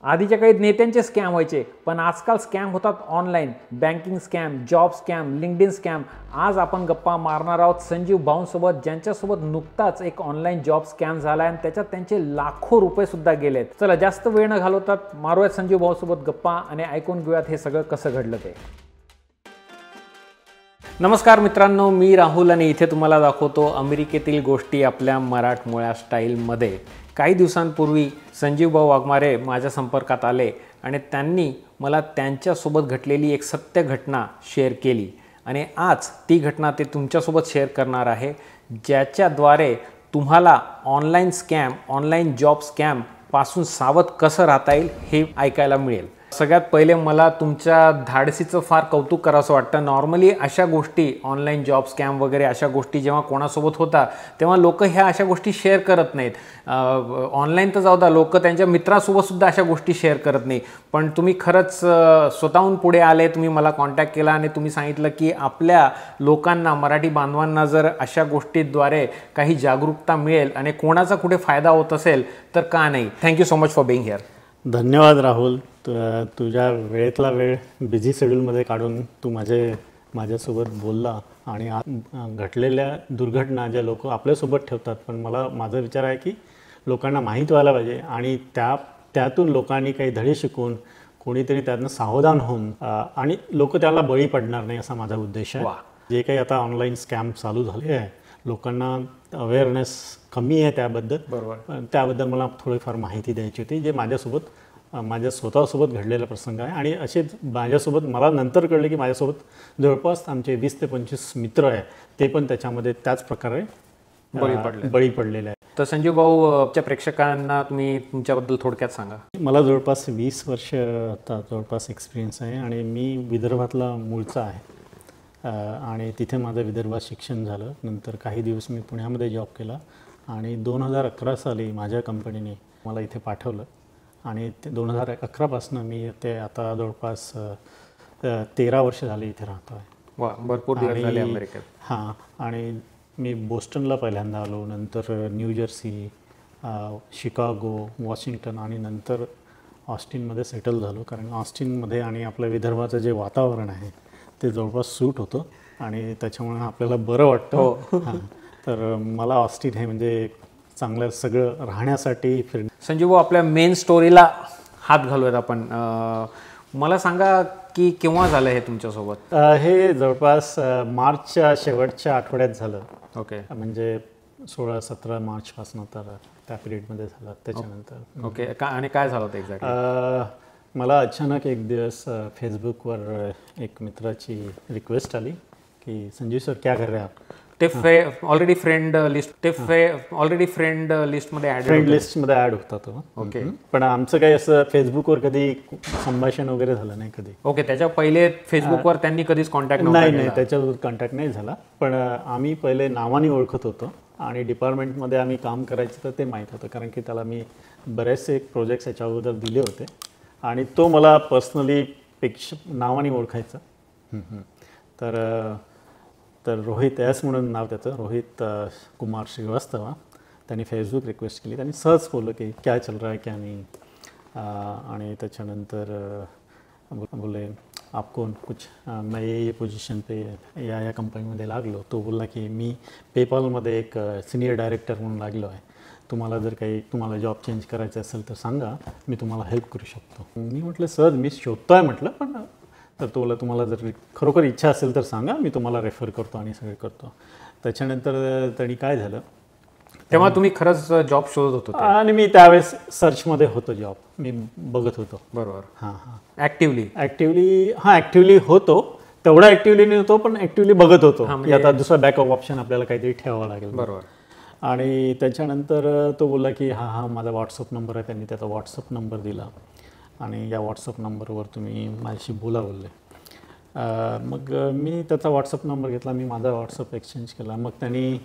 आधीच्या काळी नेत्यांचे स्कॅम व्हायचे, पण आजकाल स्कॅम होतात online. Banking scam, job scam, LinkedIn scam. आज आपण गप्पा मारणार आहोत संजीव भाऊंसोबत, ज्यांच्यासोबत नुकताच एक ऑनलाईन जॉब स्कॅम झाला आणि त्याच्यात त्यांचे लाखो रुपये सुद्धा गेलेत. चला जास्त वेळ न घालवतात मारूयात संजीव भाऊसोबत गप्पा आणि ऐकून घेऊयात हे सगळं कसं घडलं ते. नमस्कार मित्रांनो, मी राहुल आणि इथे तुम्हाला दाखवतो अमेरिकेतील गोष्टी आपल्या मराठमोळ्या स्टाईलमध्ये. काही दिवसांपूर्वी संजीव भाऊ वाघमारे माझ्या संपर्कात आले आणि त्यांनी मला त्यांच्यासोबत घडलेली एक सत्य घटना शेअर केली आणि आज ती घटना ते तुमच्यासोबत शेअर करणार आहे, ज्याच्याद्वारे तुम्हाला online scam, online job scam पासून सावध कसं राहता येईल हे ऐकायला मिळेल. सगळ्यात पहिले मला तुमच्या धाडसीचं फार कौतुक करावंसं वाटतं. नॉर्मली अशा गोष्टी, ऑनलाईन जॉब स्कॅम वगैरे अशा गोष्टी जेव्हा कोणासोबत होतात तेव्हा लोक ह्या अशा गोष्टी शेअर करत नाहीत. ऑनलाईन तर जाऊ द्या, लोक त्यांच्या मित्रासोबतसुद्धा अशा गोष्टी शेअर करत नाही. पण तुम्ही खरंच स्वतःहून पुढे आले, तुम्ही मला कॉन्टॅक्ट केला आणि तुम्ही सांगितलं की आपल्या लोकांना, मराठी बांधवांना जर अशा गोष्टीद्वारे काही जागरूकता मिळेल आणि कोणाचा कुठे फायदा होत असेल तर का नाही. Thank you so much for being here. धन्यवाद राहुल. तुझ्या वेळेतला वेळ बिझी शेड्यूलमध्ये काढून तू माझ्यासोबत बोलला आणि घडलेल्या दुर्घटना ज्या लोक आपल्यासोबत ठेवतात, पण माझा विचार आहे की लोकांना माहीत व्हायला पाहिजे आणि त्यातून लोकांनी काही धडे शिकून कोणीतरी त्यातनं सावधान होऊन आणि लोक त्याला बळी पडणार नाही असा माझा उद्देश आहे. जे काही आता ऑनलाईन स्कॅम चालू झाले आहे, लोकांना अवेअरनेस कमी आहे त्याबद्दल. बरोबर. त्याबद्दल मला थोडीफार माहिती द्यायची होती, जे माझ्या स्वतःसोबत घडलेला प्रसंग आहे. आणि असेच माझ्यासोबत मला नंतर कळले की माझ्यासोबत जवळपास आमचे 20 ते 25 मित्र आहे, ते पण त्याच्यामध्ये त्याच प्रकारे बळी पडलेले आहे. तर संजीव भाऊच्या प्रेक्षकांना तुम्ही तुमच्याबद्दल थोडक्यात सांगा. मला जवळपास 20 वर्ष आता जवळपास एक्सपिरियन्स आहे आणि मी विदर्भातला मूळचा आहे आणि तिथे माझं विदर्भात शिक्षण झालं. नंतर काही दिवस मी पुण्यामध्ये जॉब केला आणि 2011 साली माझ्या कंपनीने मला इथे पाठवलं आणि 2011पासून मी ते आता जवळपास 13 वर्ष झाले इथे राहतो आहे. वा, भरपूर दिवस झाले अमेरिकेत. हां, आणि मी बोस्टनला पहिल्यांदा आलो, नंतर न्यूजर्सी, शिकागो, वॉशिंग्टन आणि नंतर ऑस्टिनमध्ये सेटल झालो. कारण ऑस्टिनमध्ये आणि आपल्या विदर्भाचं जे वातावरण आहे ते जवळपास सूट होतं आणि त्याच्यामुळे आपल्याला बरं वाटतं. हां, तर मला ऑस्टिन हे म्हणजे चांगलं सगळं राहण्यासाठी संजीव भाऊ, आपल्या मेन स्टोरीला हात घालूयात आपण. मला सांगा की केव्हा झालं हे तुमच्यासोबत? हे जवळपास मार्चच्या शेवटच्या आठवड्यात झालं. ओके. म्हणजे 16-17 मार्चपासून तर त्या पिरियडमध्ये झालं. त्याच्यानंतर ओके. आणि काय झालं होतं एक्झॅक्टली? मला अचानक एक दिवस फेसबुकवर एक मित्राची रिक्वेस्ट आली की संजीव सर क्या कर रहे आप? ते ऑलरेडी फ्रेंड लिस्टमध्ये ॲड होता तो. ओके. पण आमचं काही असं फेसबुकवर कधी संभाषण वगैरे झालं नाही कधी. ओके. त्याच्या पहिले फेसबुकवर त्यांनी कधीच कॉन्टॅक्ट नाही, त्याच्यावर कॉन्टॅक्ट नाही झाला. पण आम्ही पहिले नावाने ओळखत होतो आणि डिपार्टमेंटमध्ये आम्ही काम करायचं तर ते माहीत होतं, कारण की त्याला मी बरेचसे प्रोजेक्ट्स याच्या अगोदर दिले होते आणि तो मला पर्सनली नावाने ओळखायचा. तर रोहित एस म्हणून नाव त्याचं, रोहित कुमार श्रीवास्तव. त्यांनी फेसबुक रिक्वेस्ट केली. त्यांनी सहज बोललं की क्या चल रहा है क्या नहीं. आणि त्याच्यानंतर बोले आपको कुछ मैं ये पोजिशन पे या कंपनीमध्ये लागलो. तो बोलला की मी पेपॉलमध्ये एक सिनियर डायरेक्टर म्हणून लागलो आहे, तुम्हाला जॉब चेंज करायचं असेल तर सांगा, मी तुम्हाला हेल्प करू शकतो. मी म्हटलं सहज मी शोधतो आहे म्हटलं, पण तर तुम्हाला जर खरोखर इच्छा असेल तर सांगा, मी तुम्हाला रेफर करतो आणि सगळं करतो. त्याच्यानंतर त्यांनी काय झालं, तेव्हा तुम्ही खरंच जॉब शोधत होतो आणि मी त्यावेळेस सर्चमध्ये होतो, जॉब मी बघत होतो. बरोबर. हां, ॲक्टिव्हली होतो. तेवढा ॲक्टिव्हली नाही होतो, पण ॲक्टिव्हली बघत होतो. आता दुसरा बॅकअप ऑप्शन आपल्याला काहीतरी ठेवावं लागेल. बरोबर. आणि त्याच्यानंतर तो बोलला की हां माझा व्हॉट्सअप नंबर आहे. त्यांनी त्याचा व्हॉट्सअप नंबर दिला आणि या व्हॉट्सअप नंबरवर तुम्ही माझ्याशी बोलले. मग मी त्याचा व्हॉट्सअप नंबर घेतला, मी माझा व्हॉट्सअप एक्सचेंज केला. मग त्यांनी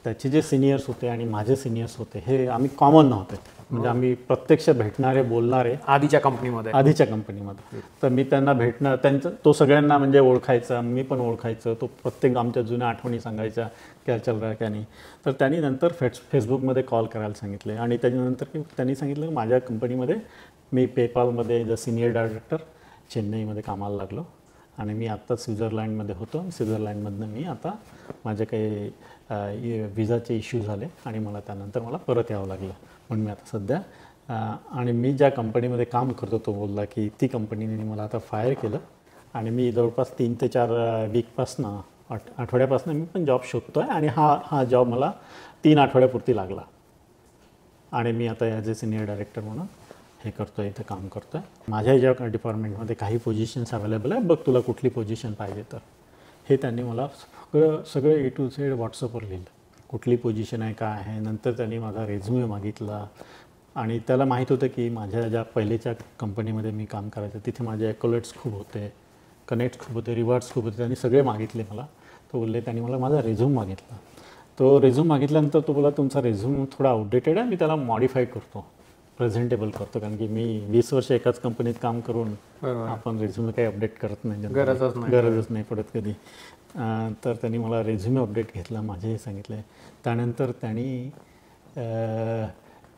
त्याचे जे सिनियर्स होते आणि माझे सिनियर्स होते हे आम्ही कॉमन नव्हते, म्हणजे आम्ही प्रत्यक्ष भेटणारे, बोलणारे आधीच्या कंपनीमध्ये. तर मी त्यांना तो सगळ्यांना म्हणजे ओळखायचा, मी पण ओळखायचं. तो प्रत्येक आमच्या जुन्या आठवणी सांगायच्या, क्या चल रहा है क्या नाही. तर त्यांनी नंतर फेसबुकमध्ये कॉल करायला सांगितले आणि त्याच्यानंतर त्यांनी सांगितलं माझ्या कंपनीमध्ये मी पेपालमध्ये द सिनियर डायरेक्टर चेन्नईमध्ये कामाला लागलो आणि मी आत्ता स्वित्झर्लंडमध्ये होतो. स्वित्झर्लंडमधनं मी आता माझे काही विजाचे इश्यू झाले आणि त्यानंतर मला परत यावं लागलं. म्हणून मी आता सध्या आणि मी ज्या कंपनीमध्ये काम करतो तो बोलला की ती कंपनीने मला आता फायर केलं आणि मी जवळपास 3 ते 4 वीकपासनं आठवड्यापासून मी पण जॉब शोधतो आहे आणि हा जॉब मला 3 आठवड्यापुरती लागला आणि मी आता ॲज ए सिनियर डायरेक्टर म्हणून हे करतो आहे, इथं काम करतो आहे. माझ्या ज्या डिपार्टमेंटमध्ये काही पोझिशन्स अवेलेबल आहे, बघ तुला कुठली पोझिशन पाहिजे तर हे त्यांनी मला सगळं A to Z व्हॉट्सअपवर लिहिलं, कुठली पोझिशन आहे काय आहे. नंतर त्यांनी माझा रेझ्युमे मागितला आणि त्याला माहीत होतं की माझ्या ज्या पहिलेच्या कंपनीमध्ये मी काम करायचं तिथे माझे ॲकोलेट्स खूप होते, कनेक्ट खूप होते, रिवॉर्ड्स खूप होते. त्यांनी सगळे मागितले मला. तो बोलले त्यांनी मला माझा रेझ्यूम मागितला. तो रेझ्यूम मागितल्यानंतर तो बोला तुमचा रेझ्यूम थोडा आउटडेटेड आहे, मी त्याला मॉडिफाय करतो, प्रेझेंटेबल करतो. कारण की मी 20 वर्ष एकाच कंपनीत काम करून आपण रेझ्युमे काही अपडेट करत नाही, गरजच नाही पडत कधी. तर त्यांनी मला रेझ्युमे अपडेट घेतला, माझे सांगितले. त्यानंतर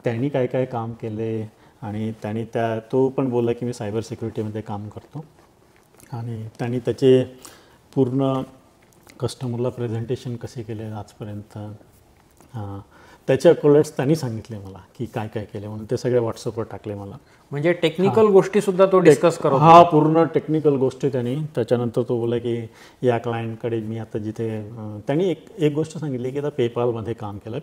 त्यांनी काय काय काम केले आणि तो पण बोलला की मी सायबर सिक्युरिटीमध्ये काम करतो आणि त्यांनी त्याचे पूर्ण कस्टमरला प्रेझेंटेशन कसे केले आजपर्यंत, त्याचे अकोलेट्स त्यांनी सांगितले मला की काय काय केले म्हणून. ते सगळे व्हॉट्सअपवर टाकले मला. म्हणजे टेक्निकल गोष्टीसुद्धा तो डिस्कस करतो. हा, पूर्ण टेक्निकल गोष्टी त्यांनी. त्याच्यानंतर तो बोला की या क्लायंटकडे मी आता जिथे त्यांनी एक गोष्ट सांगितली की आता पेपालमध्ये काम केलं.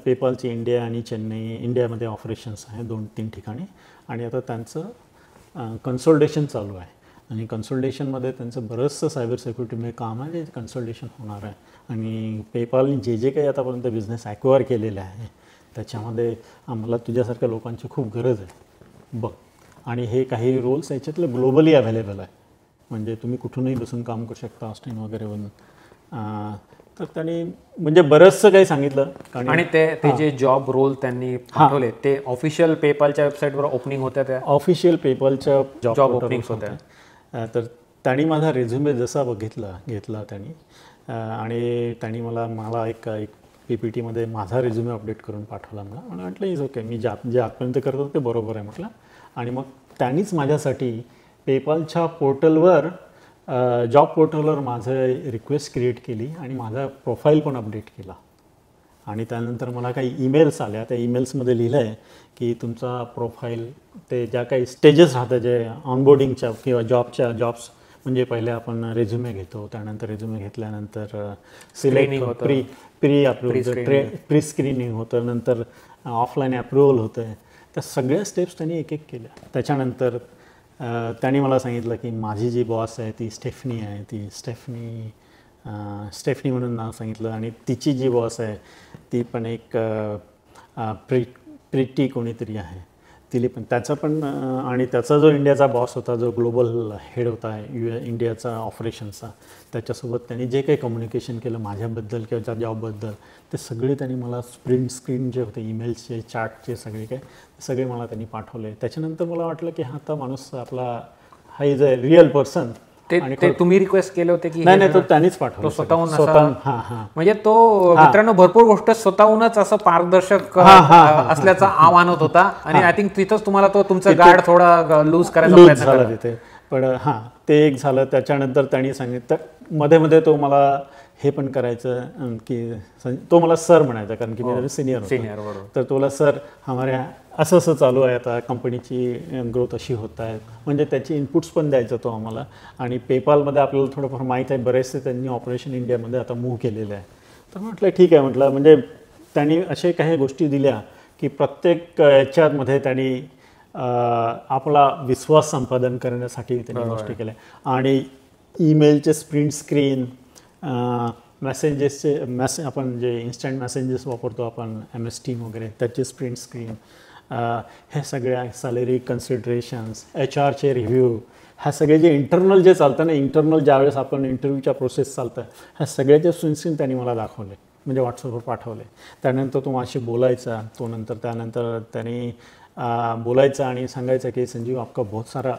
पेपालची इंडिया आणि चेन्नई इंडियामध्ये ऑपरेशन्स आहे 2-3 ठिकाणी आणि आता त्यांचं कन्सल्टेशन चालू आहे आणि कन्सल्टेशनमध्ये त्यांचं बरंचसं सायबर सिक्युरिटीमध्ये काम आहे, जे कन्सल्टेशन होणार आहे. आणि पेपालने जे काही आतापर्यंत बिझनेस ॲक्वायर केलेले आहे त्याच्यामध्ये आम्हाला तुझ्यासारख्या लोकांची खूप गरज आहे बघ. आणि हे काही रोल्स याच्यातले ग्लोबली अवेलेबल आहे, म्हणजे तुम्ही कुठूनही बसून काम करू शकता, ऑस्टिन वगैरेवरून. तर त्यांनी म्हणजे बरंचसं काही सांगितलं. आणि ते जे जॉब रोल त्यांनी पाठवले ते ऑफिशियल पेपालच्या वेबसाईटवर ओपनिंग होत्या, त्या ऑफिशियल पेपालच्या जॉब ओपनिंग्स होत्या. तर त्यांनी माझा रेझ्युमे जसा घेतला त्यांनी आणि त्यांनी मला एक PPTमध्ये माझा रेझ्युमे अपडेट करून पाठवला. मला म्हटलं इज ओके, मी जे आजपर्यंत करत होतो ते बरोबर आहे म्हटलं. आणि मग त्यांनीच माझ्यासाठी पेपालच्या पोर्टलवर जॉब पोर्टलवर माझं रिक्वेस्ट क्रिएट केली आणि माझा प्रोफाईल पण अपडेट केला. आणि त्यानंतर मला काही ईमेल्स आल्या. त्या ईमेल्समध्ये लिहिलं आहे की तुमचा प्रोफाईल ते ज्या काही स्टेजेस राहतात जे ऑनबोर्डिंगच्या किंवा जॉब्स म्हणजे पहिले आपण रेझ्युमे घेतो, त्यानंतर रेझ्युमे घेतल्यानंतर सिलेक्ट प्री स्क्रीनिंग होतं, नंतर ऑफलाईन अप्रुव्हल होतं. त्या सगळ्या स्टेप्स त्यांनी एक केल्या. त्याच्यानंतर त्यांनी मला सांगितलं की माझी जी बॉस आहे ती स्टेफनी आहे, ती स्टेफनी म्हणून नाव सांगितलं. आणि तिची जी बॉस आहे ती पण एक प्रिटी कोणीतरी आहे, तिला पण त्याचा पण आणि त्याचा जो इंडियाचा बॉस होता, जो ग्लोबल हेड होता इंडियाचा ऑपरेशन्सचा, त्याच्यासोबत त्यांनी जे काही कम्युनिकेशन केलं माझ्याबद्दल किंवा त्या जॉबबद्दल ते सगळे त्यांनी मला प्रिंट स्क्रीन जे होते ईमेल्सचे चार्टचे सगळे मला त्यांनी पाठवले. त्याच्यानंतर मला वाटलं की हा माणूस आपला हा इज अ रिअल पर्सन. ते तुम्ही रिक्वेस्ट केले होते की नाही तो त्यांनीच पाठवलं स्वतःहून. म्हणजे तो मित्रांनो भरपूर गोष्ट स्वतःहूनच असं पारदर्शक असल्याचं आव्हानत होता आणि आय थिंक तिथंच तुम्हाला तो तुमचा गार्ड थोडा लूज करायचा प्रयत्न झाला तिथे. पण ते एक झालं. त्याच्यानंतर त्यांनी सांगितलं मध्ये तो मला हे पण करायचं की तो मला सर म्हणायचा, कारण की मी सिनियर होतो. तर तुला सर हमारे असं चालू आहे, आता कंपनीची ग्रोथ अशी होत आहे, म्हणजे त्याची इनपुट्स पण द्यायचं तो आम्हाला. आणि पेपालमध्ये आपल्याला थोडंफार माहीत आहे, बरेचसे त्यांनी ऑपरेशन इंडियामध्ये आता मूव्ह केलेलं आहे. तर म्हटलं ठीक आहे म्हटलं. म्हणजे त्यांनी असे काही गोष्टी दिल्या की प्रत्येक याच्यामध्ये त्यांनी आपला विश्वास संपादन करण्यासाठी त्यांनी गोष्टी केल्या. आणि ईमेलचे प्रिंट स्क्रीन, मेसेजेसचे आपण जे इन्स्टंट मेसेजेस वापरतो आपण MS Team वगैरे, त्याचे प्रिंट स्क्रीन, हे सगळ्या सॅलरी कन्सिडरेशन्स, HRचे रिव्ह्यू, ह्या सगळे जे इंटरनल जे चालतं ना, इंटरनल ज्यावेळेस आपण इंटरव्ह्यूच्या प्रोसेस चालतं, ह्या सगळ्याचे स्क्रीन त्यांनी मला दाखवले, म्हणजे व्हॉट्सअपवर पाठवले. त्यानंतर तो माझ्याशी बोलायचा. त्यानंतर त्यांनी बोलायचा आणि सांगायचं की संजीव आपका बहुत सारा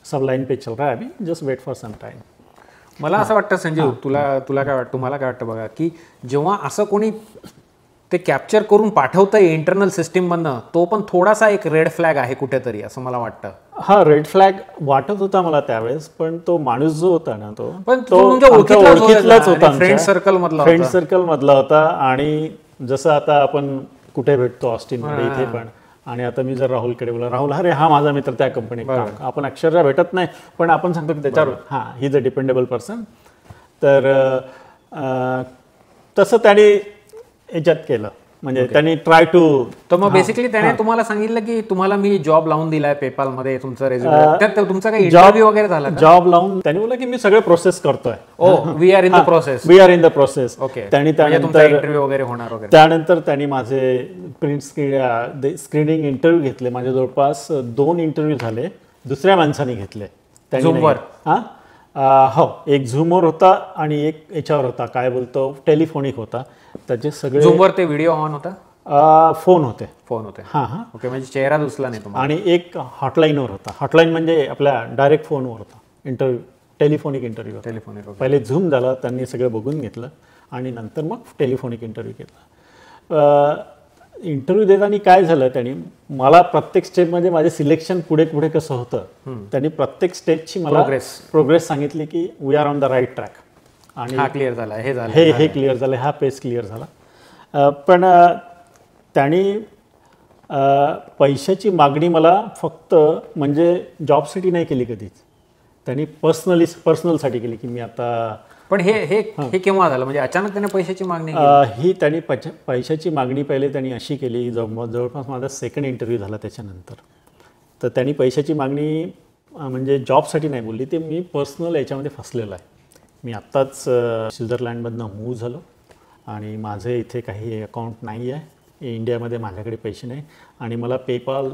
सब लाइन पे चल रहा है, अभी just wait for some time. मला असं वाटतं संजीव, तुला काय वाटतं, मला काय वाटतं बघा, की जेव्हा असं कोणी ते कॅप्चर करून पाठवता येईल इंटरनल सिस्टीममधनं, तो पण थोडासा एक रेड फ्लॅग आहे कुठेतरी असं मला वाटतं. हा रेड फ्लॅग वाटत होता मला त्यावेळेस, पण तो माणूस जो होता ना तो तुमच्या ओळखीतलाच होता, फ्रेंड सर्कल मधला फ्रेंड सर्कल मधला होता. आणि जसं आता आपण कुठे भेटतो ऑस्टिनमध्ये इथे पण, आणि आता मी जर राहुलकडे बोला, राहुल अरे हा माझा मित्र त्या कंपनीत, आपण अक्षरशः भेटत नाही पण आपण सांगतो की त्याच्यावर हा he is a dependable person. तर तसं त्याने याच्यात केलं, म्हणजे त्यांनी ट्राय टू. तर मग बेसिकली त्याने तुम्हाला सांगितलं की तुम्हाला मी जॉब लावून दिलाय पेपाल मध्ये, तुमचा रेझ्युमे, त्यात तुमचा काही इंटरव्ह्यू वगैरे झाला? जॉब लावून त्यांनी बोलला की मी सगळे प्रोसेस करतोय. We are in the process. We are in the process. Okay. त्यांनी त्यानंतर इंटरव्ह्यू वगैरे होणार वगैरे. त्यानंतर त्यांनी माझे प्रिंट स्क्रीनिंग इंटरव्ह्यू घेतले. माझे जवळपास 2 इंटरव्ह्यू झाले, दुसऱ्या माणसाने घेतले. झूमवर? हो, एक झूमवर होता आणि एक याच्यावर होता, काय बोलतो, टेलिफोनिक होता. त्याचे सगळे झूमवर ते व्हिडिओ ऑन होता, फोन होते. हां हां. ओके, म्हणजे चेहरा दुसला नाही तुम्हाला. आणि एक हॉटलाईनवर होता. हॉटलाईन म्हणजे आपल्या डायरेक्ट फोनवर होता इंटरव्ह्यू, टेलिफोनिक इंटरव्ह्यू. टेलिफोनिक. पहिले झूम झाला, त्यांनी सगळं बघून घेतलं आणि नंतर मग टेलिफोनिक इंटरव्ह्यू घेतला. इंटरव्ह्यू देताना काय झालं, त्यांनी मला प्रत्येक स्टेपमध्ये माझे सिलेक्शन पुढे पुढे कसं होतं, त्यांनी प्रत्येक स्टेपची मला प्रोग्रेस सांगितली की we are on the right track. आणि हा क्लिअर झाला, हे झालं, हे क्लिअर झालं, हा पेज क्लिअर झाला. पण त्यांनी पैशाची मागणी मला फक्त म्हणजे जॉबसाठी नाही केली कधीच, त्यांनी पर्सनलसाठी केली की मी आता. पण हे केव्हा झालं, म्हणजे अचानक त्याने पैशाची मागणी ही त्यांनी पैशाची मागणी पहिले त्यांनी अशी केली, जवळपास माझा सेकंड इंटरव्ह्यू झाला त्याच्यानंतर. तर त्यांनी पैशाची मागणी म्हणजे जॉबसाठी नाही बोलली, ते मी पर्सनल याच्यामध्ये फसलेलो आहे. मी आत्ताच स्वित्झर्लंडमधनं मूव्ह झालो आणि माझे इथे काही अकाउंट नाही आहे इंडियामध्ये, माझ्याकडे पैसे नाही आणि मला पेपाल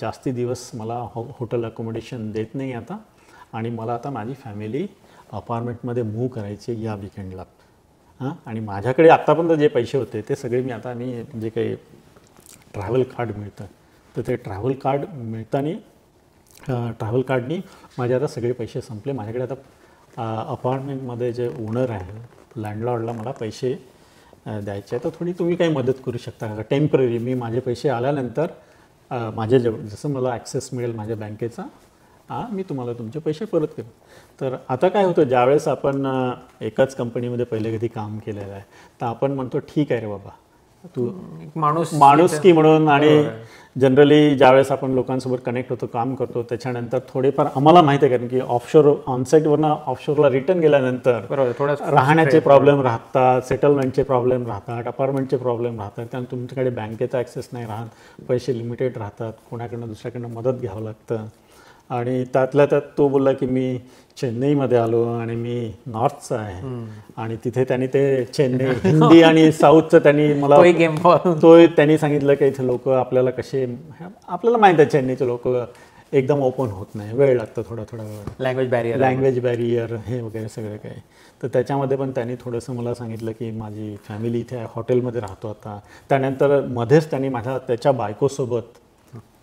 जास्ती दिवस मला हॉटेल अकोमोडेशन देत नाही आता. आणि मला आता माझी फॅमिली अपार्टमेंटमध्ये मूव्ह करायचे या विकेंडला. आणि माझ्याकडे आत्तापर्यंत जे पैसे होते ते सगळे मी जे काही ट्रॅव्हल कार्ड मिळतं, तर ते ट्रॅव्हल कार्ड मिळताना ट्रॅव्हल कार्डनी माझे आता सगळे पैसे संपले. माझ्याकडे आता अपार्टमेंटमध्ये जे ओनर आहे, लँडलॉर्डला मला पैसे द्यायचे आहे. तर थोडी तुम्ही काही मदत करू शकता का टेम्पररी, मी माझे पैसे आल्यानंतर माझे जसं मला ॲक्सेस मिळेल माझ्या बँकेचा, मी तुम्हाला तुमचे पैसे परत करेन. तर आता काय होतं, ज्यावेळेस आपण एकाच कंपनीमध्ये पहिले कधी काम केलेलं आहे, तर आपण म्हणतो ठीक आहे रे बाबा, तू माणूस की म्हणून. आणि जनरली ज्यावेळेस आपण लोकांसोबत कनेक्ट होतो, काम करतो, त्याच्यानंतर थोडेफार आम्हाला माहिती आहे, कारण की ऑफशोर ऑनसाईटवरनं ऑफशोरला रिटर्न गेल्यानंतर राहण्याचे प्रॉब्लेम राहतात, सेटलमेंटचे प्रॉब्लेम राहतात, अपार्टमेंटचे प्रॉब्लेम राहतात, कारण तुमच्याकडे बँकेचा ॲक्सेस नाही राहत, पैसे लिमिटेड राहतात, कोणाकडनं दुसऱ्याकडनं मदत घ्यावं लागतं. आणि त्यातल्या त्यात तो बोलला की मी चेन्नईमध्ये आलो आणि मी नॉर्थचा आहे. आणि तिथे त्यांनी ते चेन्नई हिंदी आणि साऊथचं त्यांनी मला त्यांनी सांगितलं की इथे लोक आपल्याला आपल्याला माहीत आहे चेन्नईचे लोक एकदम ओपन होत नाही, वेळ लागतो थोडा वेळ, लँग्वेज बॅरियर हे वगैरे सगळं काही. तर त्याच्यामध्ये पण त्यांनी थोडंसं मला सांगितलं की माझी फॅमिली इथे हॉटेलमध्ये राहतो आता. त्यानंतर मध्येच त्यांनी त्याच्या बायकोसोबत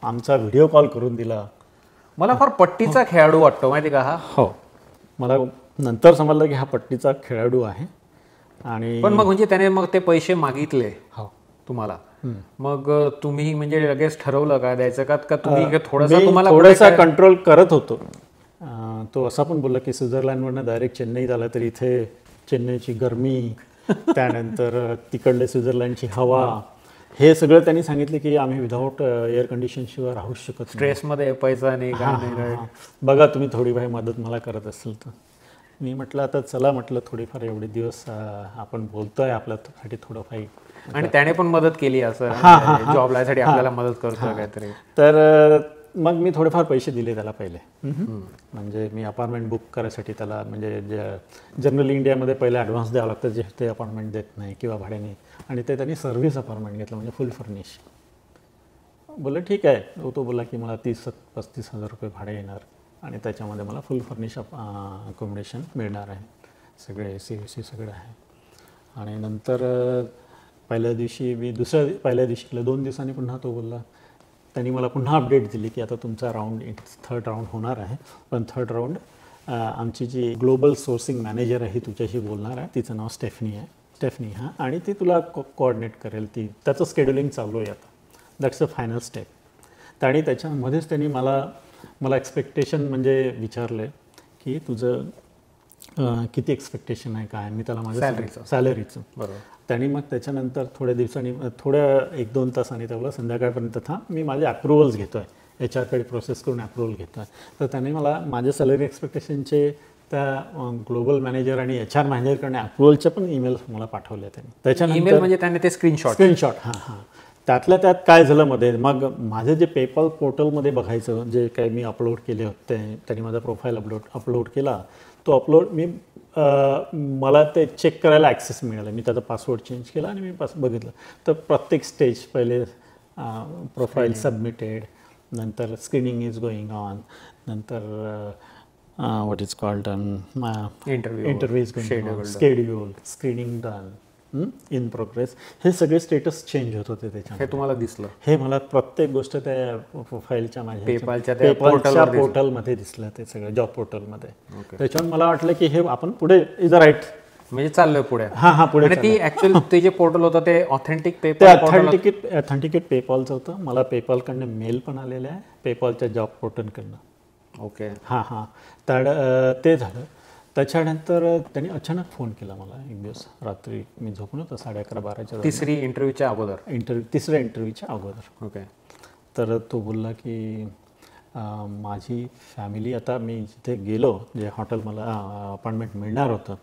आमचा व्हिडिओ कॉल करून दिला. मला फार पट्टीचा खेळाडू वाटतो माहिती का हा. हो, मला नंतर समजलं की हा पट्टीचा खेळाडू आहे. आणि पण मग म्हणजे त्याने मग ते पैसे मागितले तुम्हाला, मग तुम्ही म्हणजे लगेच ठरवलं का द्यायचं का तुम्ही थोडासा कंट्रोल करत होतो. तो असा पण बोलला की स्वित्झर्लंडवरनं डायरेक्ट चेन्नई झाला तर इथे चेन्नईची गरमी, त्यानंतर तिकडले स्वित्झर्लंडची हवा, हे सगळं त्यांनी सांगितलं की आम्ही विदाऊट एअर कंडिशनशिवाय राहू शकत नाही, स्ट्रेसमध्ये पैसा नाही. बघा तुम्ही थोडीफार मदत मला करत असेल तर. मी म्हटलं आता चला, म्हटलं थोडीफार एवढे दिवस आपण बोलतोय आपल्यासाठी थोडंफार. आणि त्याने पण मदत केली असं जॉबला साठी आपल्याला मदत करतोय काहीतरी. तर मग मी थोडेफार पैसे दिले त्याला पहिले. म्हणजे मी अपार्टमेंट बुक करायसाठी त्याला, म्हणजे जनरली इंडियामध्ये पहिले ॲडव्हान्स द्यावं लागतं, जे ते अपार्टमेंट देत नाही किंवा भाड्याने. आणि ते त्यांनी सर्व्हिस अपार्टमेंट घेतलं, म्हणजे फुल फर्निश. बोललं ठीक आहे. तो बोलला की मला 30-35 हजार रुपये भाडे येणार आणि त्याच्यामध्ये मला फुल फर्निश अकोमोडेशन मिळणार आहे, सगळे AC सगळं आहे. आणि नंतर पहिल्या दिवशी पहिल्या दिवशी 2 दिवसांनी पुन्हा तो बोलला, त्यांनी मला पुन्हा अपडेट दिली की आता तुमचा राऊंड 3rd राऊंड होणार आहे. पण 3rd राऊंड आमची जी ग्लोबल सोर्सिंग मॅनेजर आहे तुझ्याशी बोलणार आहे, तिचं नाव स्टेफनी आहे. स्टेफनी हां, आणि ती तुला कोऑर्डिनेट करेल, ती त्याचं शेड्युलिंग चालू आहे आता. That's a final step. आणि त्याच्यामध्येच त्यांनी मला एक्सपेक्टेशन म्हणजे विचारले की तुझं किती एक्सपेक्टेशन आहे काय. मी त्याला माझ्या सॅलरीचं बरोबर. त्यांनी मग त्याच्यानंतर थोड्या दिवसांनी थोड्या 1-2 तासांनी त्याला संध्याकाळपर्यंत मी माझे अप्रुव्हल्स घेतो आहे, HR प्रोसेस करून अप्रुव्हल घेतो आहे. तर त्यांनी मला माझ्या सॅलरी एक्सपेक्टेशनचे त्या ग्लोबल मॅनेजर आणि HR मॅनेजरकडे अप्रुव्हलचे पण ईमेल्स मला पाठवले त्यांनी. त्याच्यानंतर म्हणजे त्यांनी ते स्क्रीनशॉट हां. त्यातल्या त्यात काय झालं मध्ये, मग माझं जे पेपल पोर्टलमध्ये बघायचं जे काही मी अपलोड केले होते, त्यांनी माझा प्रोफाईल अपलोड केला. तो मला ते चेक करायला ॲक्सेस मिळाला. मी त्याचा पासवर्ड चेंज केला आणि मी बघितलं तर प्रत्येक स्टेज पहिले प्रोफाईल सबमिटेड, नंतर स्क्रीनिंग इज गोईंग ऑन, नंतर what is called interview is going on, schedule, screening done, in progress, हे सगळे स्टेटस चेंज होत होते त्याच्यात. हे तुम्हाला दिसलं? हे मला प्रत्येक गोष्ट त्या प्रोफाईलच्या माझ्या पेपालच्या पोर्टलमध्ये दिसलं, ते सगळं जॉब पोर्टलमध्ये. त्याच्यावर मला वाटलं की हे आपण पुढे इज राईट, म्हणजे चाललोय पुढे. हां पुढे. ती ऍक्च्युअली ते जे पोर्टल होतं ते ऑथेंटिकेट पेपॉलचं होतं. मला पेपॉलकडनं मेल पण आलेलं आहे, पेपॉलच्या जॉब पोर्टलकडनं. ओके. हां. तर ते झालं. त्याच्यानंतर त्यांनी अचानक फोन केला मला एक दिवस रात्री, मी झोपून होतो 11:30-12च्या. तिसऱ्या इंटरव्ह्यूच्या अगोदर. ओके. तर तो बोलला की माझी फॅमिली, आता मी जिथे गेलो, जे हॉटेल मला अपार्टमेंट मिळणार होतं,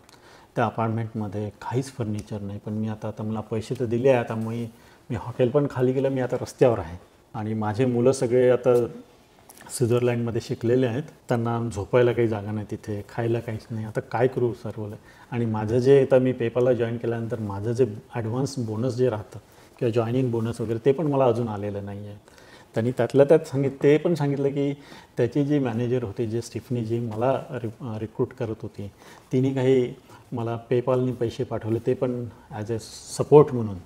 त्या अपार्टमेंटमध्ये काहीच फर्निचर नाही. पण मी आता मला पैसे तर दिले आहे, आता मी हॉटेल पण खाली गेलं, मी आता रस्त्यावर आहे. आणि माझे मुलं सगळे आता स्वित्झर्लंडमध्ये शिकलेले आहेत, त्यांना झोपायला काही जागा नाही तिथे, खायला काहीच नाही. आता काय करू सर बोले. आणि माझं जे आता मी पेपरला जॉईन केल्यानंतर माझं जे ॲडव्हान्स बोनस जे राहतं किंवा जॉईनिंग बोनस वगैरे, ते पण मला अजून आलेलं नाही आहे. त्यांनी त्यातल्या त्यात ते पण सांगितलं की त्याची जी मॅनेजर होती, जे स्टीफनी, जी मला रिक्रूट करत होती, तिने काही मला पेपॉलनी पैसे पाठवले, ते पण ॲज अ सपोर्ट म्हणून.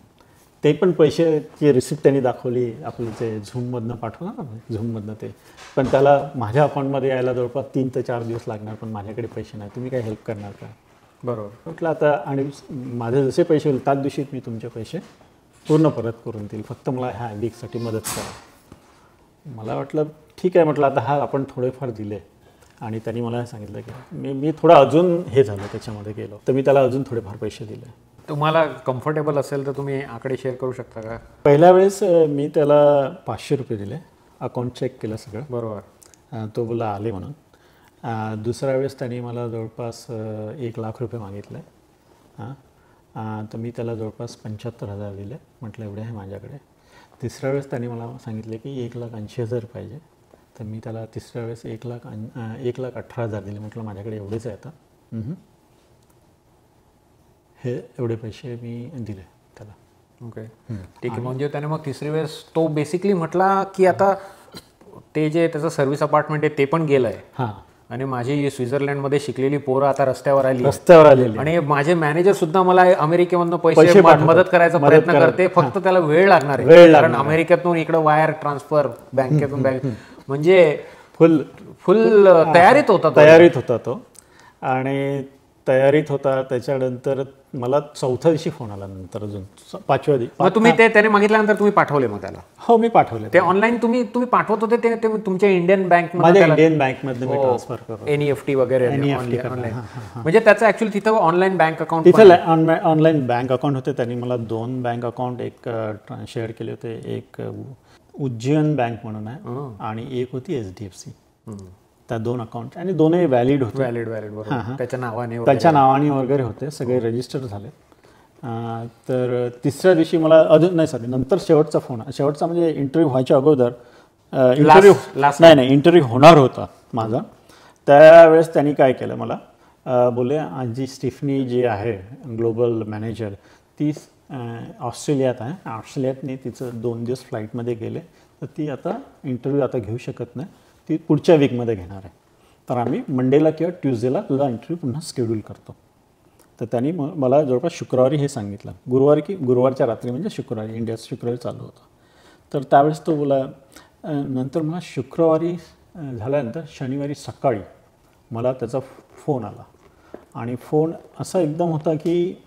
ते पण पैशाची रिसिप्ट त्यांनी दाखवली, आपलं ते झूममधनं पाठवलं ना, झूममधनं ते. पण त्याला माझ्या अकाउंटमध्ये यायला जवळपास 3 ते 4 दिवस लागणार, पण माझ्याकडे पैसे नाही, तुम्ही काय हेल्प करणार का. बरोबर. म्हटलं आता, आणि माझे जसे पैसे होईल त्याच दिवशी मी तुमचे पैसे पूर्ण परत करून देईल, फक्त मला ह्या वीकसाठी मदत करा. मला वाटलं ठीक आहे. म्हटलं आता आपण थोडेफार दिले, आणि त्यांनी मला सांगितलं की मी थोडा अजून हे झालं त्याच्यामध्ये गेलो, तर मी त्याला अजून थोडेफार पैसे दिले. तुम्हाला कम्फर्टेबल असेल तर तुम्ही आकडे शेअर करू शकता का? पहिल्या वेळेस मी त्याला ₹500 दिले, अकाउंट चेक केलं सगळं. बरोबर. तो बोला आले म्हणून. दुसऱ्या वेळेस त्यांनी मला जवळपास ₹1,00,000 मागितले. तर मी त्याला जवळपास 75,000 दिले. म्हटलं एवढे आहे माझ्याकडे. तिसऱ्या वेळेस त्यांनी मला सांगितले की 1,80,000 पाहिजे. तर मी त्याला तिसऱ्या वेळेस 1,18,000 दिले. म्हटलं माझ्याकडे एवढेच आहे आता. हे एवढे पैसे मी दिले त्याला. ओके, ठीक आहे. म्हणजे त्याने मग तिसरी वेळेस तो बेसिकली म्हटला की आता ते जे त्याचं सर्व्हिस अपार्टमेंट आहे ते पण गेलं आहे. हां. आणि माझी स्वित्झर्लंडमध्ये शिकलेली पोरं आता रस्त्यावर आली, आणि माझे मॅनेजर सुद्धा मला अमेरिकेमधनं पैसे मदत करायचा प्रयत्न करते, फक्त त्याला वेळ लागणार आहे, कारण अमेरिकेतून इकडे वायर ट्रान्सफर, बँकेतून म्हणजे फुल तयारीत होता तो. आणि तयारीत होता. त्याच्यानंतर मला 4थ्या दिवशी फोन आला, नंतर अजून 5व्या दिवशी. मग तुम्ही त्याने मागितल्यानंतर तुम्ही पाठवले? मग त्याला हो, मी पाठवले. ते ऑनलाईन तुम्ही पाठवत होते ते तुमच्या इंडियन बँक इंडियन बँकमध्ये मी ट्रान्सफर करतो, NEFT वगैरे ऑनलाईन. म्हणजे त्याचं ऍक्च्युअली तिथं ऑनलाईन बँक अकाउंट, तिथं ऑनलाईन बँक अकाउंट होते. त्यांनी मला 2 बँक अकाउंट एक शेअर केले होते. एक उज्जैन बँक म्हणून आहे, आणि एक होती HDFC. त्या 2 अकाउंट, आणि दोन्ही व्हॅलिड होते. त्याच्या नावाने वगैरे होते, सगळे रजिस्टर झाले. तर तिसऱ्या दिवशी मला नंतर शेवटचा फोन, शेवटचा म्हणजे इंटरव्ह्यू व्हायच्या अगोदर, इंटरव्ह्यू होणार होता माझा. त्यावेळेस त्यांनी काय केलं, मला बोलले जी स्टीफनी जी आहे ग्लोबल मॅनेजर, ती ऑस्ट्रेलियात आहे. ऑस्ट्रेलियातनी तिचं 2 दिवस फ्लाईटमध्ये गेले, तर ती आता इंटरव्ह्यू आता घेऊ शकत नाही, ती पुढच्या वीकमध्ये घेणार आहे. तर आम्ही मंडेला किंवा ट्यूजडेला तुझा इंटरव्ह्यू पुन्हा शेड्यूल करतो. तर त्यांनी मला जवळपास शुक्रवारी हे सांगितलं, गुरुवारच्या रात्री, म्हणजे शुक्रवारी, इंडियाचं शुक्रवारी चालू होतं. तर त्यावेळेस तो बोला, नंतर मला शुक्रवारी झाल्यानंतर शनिवारी सकाळी मला त्याचा फोन आला. आणि फोन असा एकदम होता की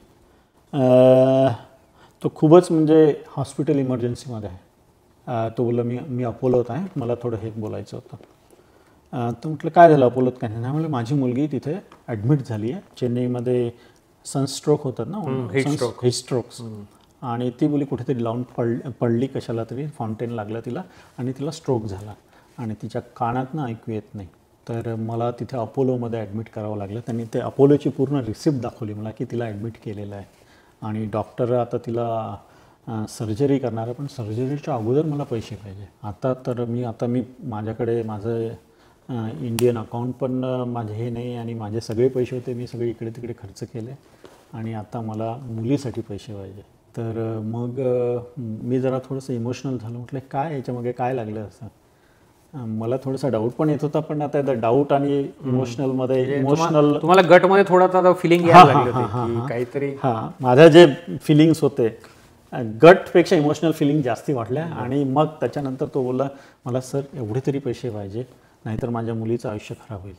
तो खूपच म्हणजे हॉस्पिटल इमर्जन्सीमध्ये आहे. तो बोलला मी अपोलोत आहे, मला थोडं हे बोलायचं होतं. तर म्हटलं काय झालं अपोलोत, काय नाही म्हटलं माझी मुलगी तिथे ॲडमिट झाली आहे चेन्नईमध्ये. सनस्ट्रोक होतात ना, हिट स्ट्रोक्स, आणि ती बोली कुठेतरी लावून पडली कशाला तरी, फाउंटेन लागलं तिला आणि तिला स्ट्रोक झाला आणि तिच्या कानातनं ऐकू येत नाही. तर मला तिथे अपोलोमध्ये ॲडमिट करावं लागलं. त्यांनी ते अपोलोची पूर्ण रिसिप्ट दाखवली मला की तिला ॲडमिट केलेलं आहे आणि डॉक्टर आता तिला सर्जरी करणार आहे, पण सर्जरीच्या अगोदर मला पैसे पाहिजे. आता मी माझ्याकडे माझं इंडियन अकाउंट पण माझे हे नाही आणि माझे सगळे पैसे होते मी सगळे इकडे तिकडे खर्च केले आणि आता मला मुलीसाठी पैसे पाहिजे. तर मग मी जरा थोडंसं इमोशनल झालो. म्हटलं काय याच्यामागे काय लागलं असं. मला थोडासा डाऊट पण येत होता, पण आता डाऊट आणि इमोशनल तुम्हाला गटमध्ये थोडा फिलिंग यायला लागली होती की काहीतरी. माझ्या जे फिलिंग्स होते गटपेक्षा इमोशनल फिलिंग जास्ती वाटल्या. आणि मग त्याच्यानंतर तो बोलला मला सर एवढे तरी पैसे पाहिजे, नाहीतर माझ्या मुलीचं आयुष्य खराब होईल.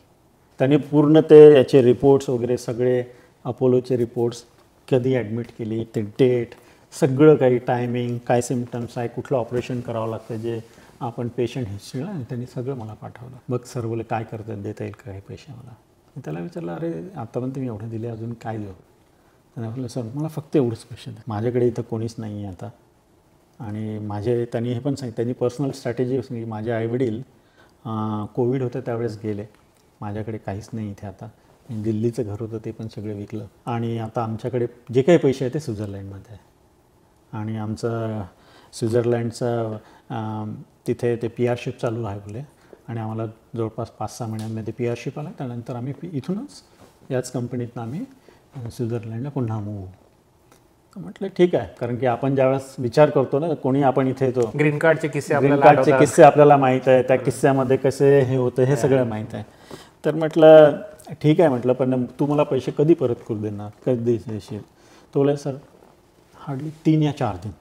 त्याने पूर्ण ते याचे रिपोर्ट्स वगैरे सगळे अपोलोचे रिपोर्ट्स, कधी ॲडमिट केली, ते डेट, सगळं काही, टायमिंग, काय सिम्पटम्स आहे, कुठलं ऑपरेशन करावं लागतं, जे आपण पेशंट हिस्ट्री आणि त्यांनी सगळं मला पाठवलं. मग सर बोले काय करतात, देता येईल का हे पैसे मला. मी त्याला विचारलं अरे आतापर्यंत मी एवढे दिले, अजून काय देऊ. त्याने म्हटलं सर मला फक्त एवढंच पैसे द्या, माझ्याकडे इथं कोणीच नाही आहे आता. आणि त्यांनी हे पण सांगितलं, त्यांनी पर्सनल स्ट्रॅटेजी सांगितली. माझे आईवडील कोविड होतं त्यावेळेस गेले, माझ्याकडे काहीच नाही इथे आता. दिल्लीचं घर होतं ते पण सगळं विकलं आणि आता आमच्याकडे जे काही पैसे आहेत ते स्वित्झर्लंडमध्ये आहे. आणि आमचं स्वित्झर्लंडचं तिथे ते PRशिप चालू आहे बोले आणि आम्हाला जवळपास 5-6 महिन्यांमध्ये PRशिप आला. त्यानंतर आम्ही इथूनच याच कंपनीतनं आम्ही स्वित्झर्लंडला पुन्हा मूव. म्हटलं ठीक आहे, कारण की आपण ज्यावेळेस विचार करतो ना कोणी आपण इथे येतो, ग्रीन कार्डचे किस्से आपल्याला माहीत आहे, त्या किस्स्यामध्ये कसे हे होतं हे सगळं माहीत आहे. तर म्हटलं ठीक आहे, म्हटलं पण तू मला पैसे कधी परत करू देणार, कधी देशील. तो बोला सर हार्डली 3 या 4 दिन,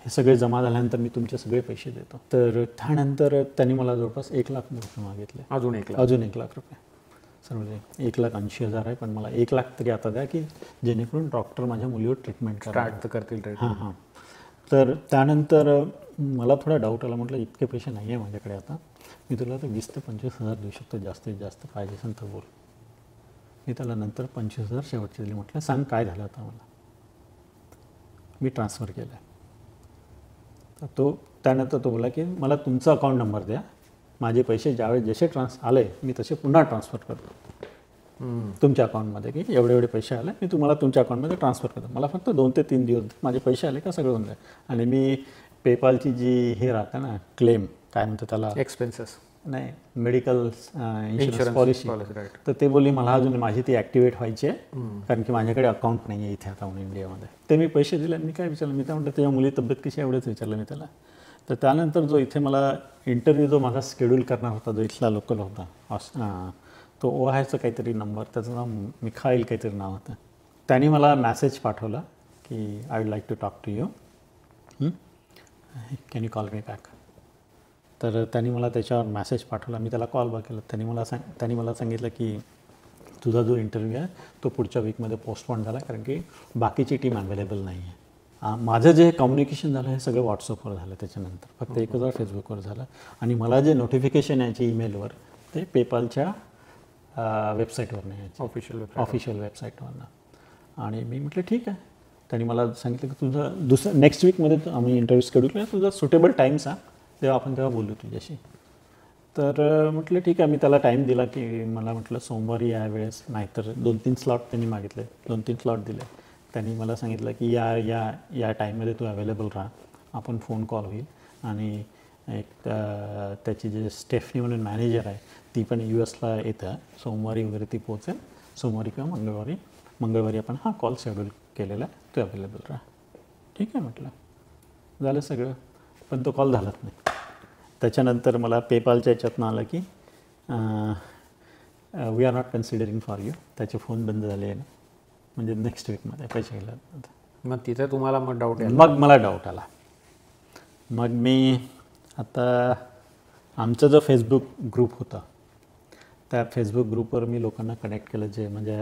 हे सगळे जमा झाल्यानंतर मी तुमचे सगळे पैसे देतो. तर त्यानंतर त्यांनी मला जवळपास 1 लाख रुपये मागितले. अजून 1 लाख रुपये. सर म्हणजे 1,80,000 आहे, पण मला 1 लाख तरी आता द्या की जेणेकरून डॉक्टर माझ्या मुलीवर ट्रीटमेंट स्टार्ट करतील. हां. तर त्यानंतर मला थोडा डाऊट आला. म्हटलं इतके पैसे नाही आहे माझ्याकडे आता, मी तुला तर 20,000 ते 25,000 देऊ शकतो, जास्तीत जास्त पाहिजे असेल तर बोल. मी त्याला नंतर 25,000 शेवटचे दिले. म्हटलं सांग काय झालं आता मला. मी ट्रान्सफर केलं आहे. तर त्यानंतर तो बोला की मला तुमचा अकाउंट नंबर द्या, माझे पैसे ज्यावेळेस जसे आले मी तसे पुन्हा ट्रान्सफर करतो तुमच्या अकाउंटमध्ये, की एवढे पैसे आले मी तुम्हाला तुमच्या अकाउंटमध्ये ट्रान्सफर करतो. मला फक्त 2 ते 3 दिवस माझे पैसे आले का सगळं होऊन जाईल. आणि मी पेपालची जी हे राहतं ना क्लेम, काय म्हणतो त्याला, एक्सपेन्सेस नाही, मेडिकल इन्शुरन्स पॉलिसी, तर ते बोलली मला अजून माझी ती ॲक्टिवेट व्हायची आहे, कारण की माझ्याकडे अकाउंट नाही आहे इथे आता म्हणून इंडियामध्ये. ते मी पैसे दिले आणि मी काय विचारलं, मी काय म्हटलं त्याच्या मुली तब्येत कशी एवढंच विचारलं मी त्याला. तर त्यानंतर जो इथे मला इंटरव्ह्यू जो माझा शेड्यूल करणार होता, जो इथला लोकल होता, तो OIHचा काहीतरी नंबर, त्याचं नाव मिखाईल काहीतरी नाव होतं. त्यांनी मला मॅसेज पाठवला की I would like to talk to you, can you call me back. तर त्यांनी मला त्याच्यावर मॅसेज पाठवला. मी त्याला कॉल बॅक केला. त्यांनी मला सांगितलं की तुझा जो इंटरव्ह्यू आहे तो पुढच्या वीकमध्ये पोस्टपोन झाला, कारण की बाकीची टीम अवेलेबल नाही आहे. माझं जे कम्युनिकेशन झालं हे सगळं व्हॉट्सअपवर झालं, त्याच्यानंतर फक्त एकच फेसबुकवर झालं. आणि मला जे नोटिफिकेशन यायचे ईमेलवर ते पेपालच्या वेबसाईटवरनं यायचे, ऑफिशियल वेबसाईटवरनं. आणि मी म्हटलं ठीक आहे. त्यांनी मला सांगितलं की तुझं नेक्स्ट वीकमध्ये आम्ही इंटरव्ह्यू शेड्यूल केला, तुझा सुटेबल टाईम सांग, तेव्हा बोलू तुझ्याशी. तर म्हटलं ठीक आहे. मी त्याला टाईम दिला की मला म्हटलं सोमवारी या वेळेस, नाहीतर 2-3 स्लॉट त्यांनी मागितले, 2-3 स्लॉट दिले. त्यांनी मला सांगितलं की या टाईममध्ये तू अवेलेबल राहा, आपण फोन कॉल होईल. आणि एक त्याची जे स्टेफनी म्हणून मॅनेजर आहे ती पण USला येतं, सोमवारी वगैरे ती पोहोचेल, सोमवारी किंवा मंगळवारी आपण हा कॉल शेड्यूल केलेला आहे, तू अवेलेबल राहा. ठीक आहे म्हटलं. झालं सगळं, पण तो कॉल झालाच नाही. त्याच्यानंतर मला पेपालच्या याच्यातनं आलं की we are not considering for you. त्याचे फोन बंद झाले ना, म्हणजे नेक्स्ट वीकमध्ये पैसे गेले. मग तिथे तुम्हाला डाऊट आला? मग मला डाऊट आला. मग मी आता आमचा जो फेसबुक ग्रुप होता त्या फेसबुक ग्रुपवर मी लोकांना कनेक्ट केलं, जे म्हणजे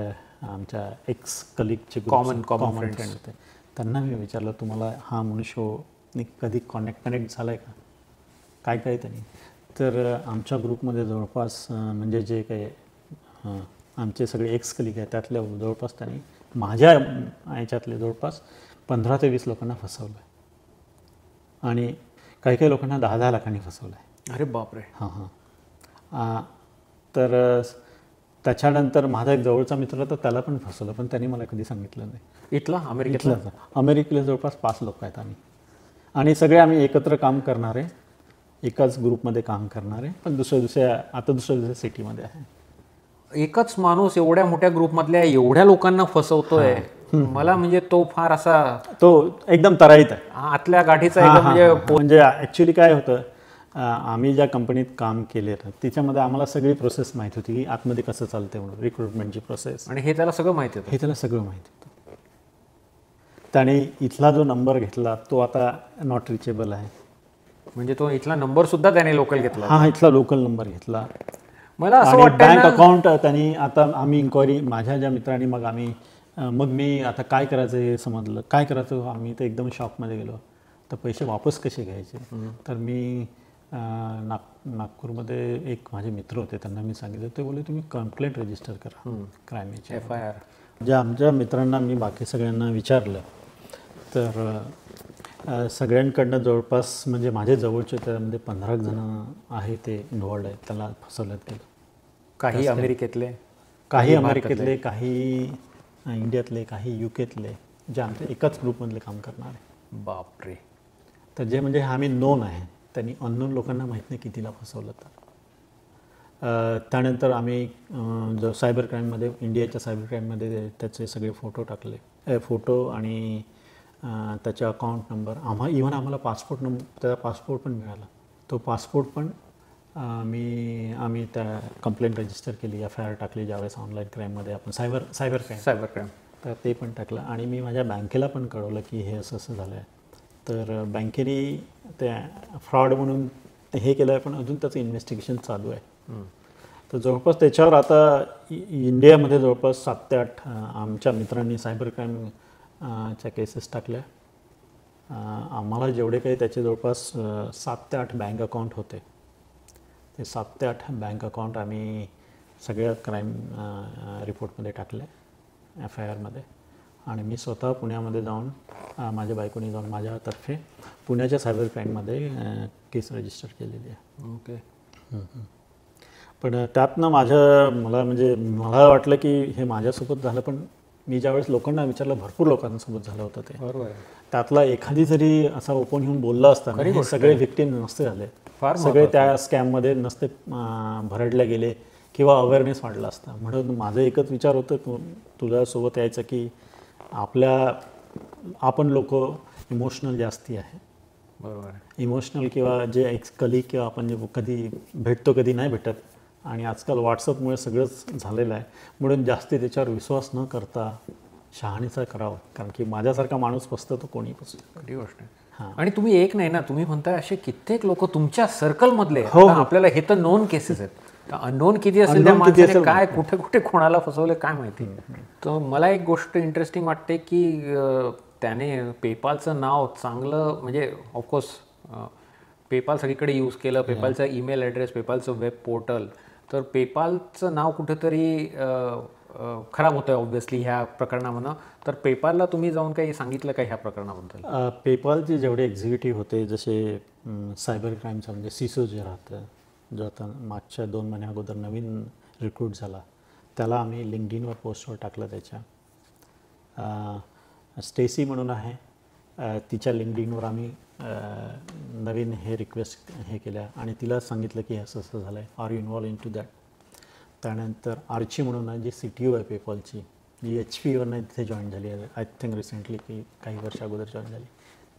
आमच्या एक्स कलिगचे Common फ्रेंड होते. त्यांना मी विचारलं तुम्हाला हा मनुष्य कधी कनेक्ट झाला आहे का, काय काय त्यांनी. तर आमच्या ग्रुपमध्ये जवळपास म्हणजे जे काही आमचे सगळे एक्स कलिग आहेत त्यातल्या जवळपास त्यांनी माझ्या ह्याच्यातले जवळपास 15 ते 20 लोकांना फसवलं आहे आणि काही काही लोकांना 10-10 लाखांनी फसवलं आहे. अरे बापरे. हां. तर त्याच्यानंतर माझा एक जवळचा मित्र तर त्याला पण फसवलं, पण त्यांनी मला कधी सांगितलं नाही. इथला अमेरिकेतला? अमेरिकेला जवळपास 5 लोक आहेत आम्ही आणि सगळे आम्ही एकत्र काम करणारे, एकाच ग्रुपमध्ये काम करणारे, पण दुसऱ्या सिटीमध्ये आहे. एकच माणूस एवढ्या मोठ्या ग्रुपमधल्या एवढ्या लोकांना फसवतोय, मला म्हणजे तो फार असा तो एकदम तराईत आहे, आतल्या गाठीचा एकदम म्हणजे ॲक्च्युली काय होतं, आम्ही ज्या कंपनीत काम केले तिच्यामध्ये आम्हाला सगळी प्रोसेस माहीत होती की आतमध्ये कसं चालते म्हणून रिक्रुटमेंटची प्रोसेस, आणि हे त्याला सगळं माहिती होतं. हे त्याला सगळं माहिती होतं. त्याने इथला जो नंबर घेतला तो आता नॉट रिचेबल आहे. म्हणजे तो इथला नंबर सुद्धा त्याने लोकल घेतला? हा, इथला लोकल नंबर घेतला. मला असं वाटतं बँक अकाउंट त्यांनी, आता आम्ही इन्क्वायरी माझ्या ज्या मित्रांनी मग मी आता काय करायचं हे समजलं, काय करायचं आम्ही तर एकदम शॉकमध्ये गेलो. तर पैसे वापस कसे घ्यायचे, तर मी नागपूरमध्ये एक माझे मित्र होते त्यांना मी सांगितलं, ते बोलले तुम्ही कंप्लेंट रजिस्टर करा क्राईमची, FIR. ज्या आमच्या मित्रांना मी बाकी सगळ्यांना विचारलं तर सगळ्यांकडनं जवळपास म्हणजे माझे जवळचे त्यामध्ये 15 जण आहे ते इन्व्हॉल्ड आहेत, त्याला फसवण्यात गेलं. काही अमेरिकेतले, काही अमेरिकेतले, काही इंडियातले, काही UKतले, जे आमच्या एकाच ग्रुपमधले काम करणारे. बापरे. तर जे म्हणजे आम्ही नोन आहे, त्यांनी अननोन लोकांना माहीत नाही कितीला फसवलं. तर त्यानंतर आम्ही जो सायबर क्राईममध्ये, इंडियाच्या सायबर क्राईममध्ये त्याचे सगळे फोटो टाकले, फोटो आणि त्याचा अकाउंट नंबर, आम्हाला पासपोर्ट नंबर, त्याचा पासपोर्ट पण मिळाला. तो पासपोर्ट पण आम्ही त्या कंप्लेंट रजिस्टर केली, FIR टाकली ज्यावेळेस ऑनलाईन क्राईममध्ये आपण सायबर क्राईम, तर ते पण टाकलं. आणि मी माझ्या बँकेला पण कळवलं की हे असं झालं आहे. तर बँकेने त्या फ्रॉड म्हणून हे केलं आहे, पण अजून त्याचं इन्व्हेस्टिगेशन चालू आहे. तर जवळपास त्याच्यावर आता इंडियामध्ये जवळपास 7 ते 8 आमच्या मित्रांनी सायबर क्राईमच्या केसेस टाकल्या. आम्हाला जेवढे काही त्याचे जवळपास 7 ते 8 बँक अकाउंट होते, ते 7 ते 8 बँक अकाउंट आम्ही सगळ्या क्राईम रिपोर्टमध्ये टाकले, FIRमध्ये. आणि मी स्वतः पुण्यामध्ये जाऊन, माझ्या बायकोने जाऊन माझ्यातर्फे पुण्याच्या सायबर क्राईममध्ये केस रजिस्टर केलेली आहे. ओके. पण त्यातनं मला वाटलं की हे माझ्यासोबत झालं, पण मी ज्यावेळेस लोकांना विचारलं, भरपूर लोकांसोबत झालं होतं ते. बरोबर. त्यातला एखादी जरी असा ओपन येऊन बोलला असताना हे सगळे विक्टीम नसते झाले, सगळे त्या स्कॅममध्ये नसते भरडले गेले किंवा अवेअरनेस वाढला असता. म्हणून माझं एकच विचार होतं तुझ्यासोबत यायचं की आपण लोक इमोशनल जास्ती आहे. बरोबर. इमोशनल किंवा जे एक कलिग किंवा आपण जे कधी भेटतो कधी नाही भेटत, आणि आजकाल व्हॉट्सअपमुळे सगळंच झालेलं आहे. म्हणून जास्ती त्याच्यावर विश्वास न करता शहाणीचा करावं, कारण की माझ्यासारखा माणूस फसतो तो कोणी फसतो. खरी गोष्ट आहे. आणि तुम्ही एक नाही ना, तुम्ही म्हणताय असे कित्येक लोक तुमच्या सर्कलमधले. आपल्याला हे तर नोन केसेस आहेत, अननोन किती असेल त्या माणसाने काय कुठे कुठे कोणाला फसवले काय माहिती. तर मला एक गोष्ट इंटरेस्टिंग वाटते की त्याने पेपालचं नाव चांगलं, म्हणजे ऑफकोर्स पेपाल सगळीकडे यूज केलं, पेपालचा ईमेल ॲड्रेस, पेपालचं वेब पोर्टल, तर पेपालचं नाव कुठेतरी खराब होतं आहे ऑब्व्हियसली ह्या प्रकरणामधून. तर पेपालला तुम्ही जाऊन काही सांगितलं का ह्या प्रकरणाबद्दल? पेपालचे जेवढे एक्झिक्युटिव्ह होते, जसे सायबर क्राईमचा म्हणजे CISO जे राहतं, जो आता मागच्या 2 महिन्या अगोदर नवीन रिक्रूट झाला, त्याला आम्ही लिंक्डइनवर पोस्टवर टाकलं. त्याच्या स्टेसी म्हणून आहे, तिच्या लिंक्डइनवर आम्ही नवीन रिक्वेस्ट केल्या आणि तिला सांगितलं की असं झालं आहे, are you involve in to that. त्यानंतर आर्ची म्हणून आहे, जी CTO आहे पेपॉलची, जी HP तिथे जॉईन झाली आहे, आय थिंक रिसेंटली की काही वर्ष अगोदर जॉईन झाली.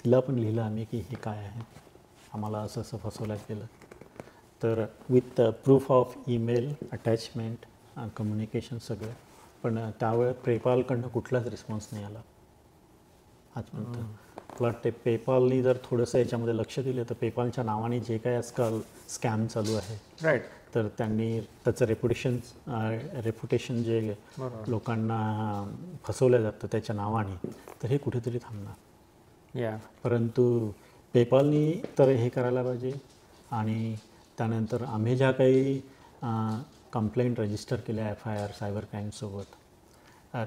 तिला पण लिहिलं आम्ही की हे काय आहे, आम्हाला असं फसवण्यात गेलं. तर with proof of email attachment, communication सगळं, पण त्यावेळेस पेपालकडनं कुठलाच रिस्पॉन्स नाही आला आजपर्यंत. मला वाटते पेपालनी जर थोडंसं याच्यामध्ये लक्ष दिलं तर पेपालच्या नावाने जे काही आजकाल स्कॅम चालू आहे राईट. तर त्यांनी त्याचं रेप्युटेशन जे लोकांना फसवलं जातं त्याच्या नावाने, तर हे कुठेतरी थांबणार. या परंतु पेपालनी तर हे करायला पाहिजे. आणि त्यानंतर आम्ही ज्या काही कंप्लेंट रजिस्टर केल्या FIR सायबर क्राईमसोबत,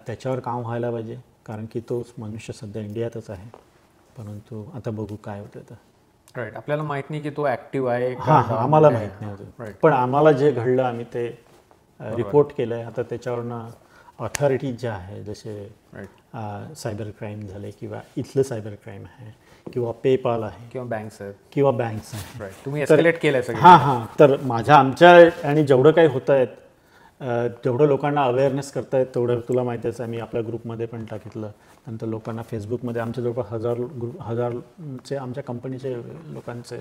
त्याच्यावर काम व्हायला पाहिजे. कारण की तो मनुष्य सध्या इंडियातच आहे, परंतु आता बघू काय होतं तर. राईट. आपल्याला माहित नाही की तो ॲक्टिव्ह आहे हां हां, आम्हाला माहीत नाही होतं. Right. पण आम्हाला जे घडलं आम्ही ते रिपोर्ट केलं आहे. आता त्याच्यावरनं ऑथॉरिटीज ज्या आहे, जसे सायबर क्राईम झाले किंवा इथलं सायबर क्राईम आहे किंवा पेपाल आहे किंवा बँक्स आहेत. किंवा बँक्स आहे. राईट. तुम्ही एस्केलेट केलंय सगळं. हां हां, तर आमच्या आणि जेवढं काही होतं आहे, जेवढं लोकांना अवेअरनेस करतायत तेवढं तुला माहितीच आहे. मी आपल्या ग्रुपमध्ये पण टाकितलं. नंतर लोकांना फेसबुकमध्ये आमच्या जवळपास हजारचे आमच्या कंपनीचे लोकांचे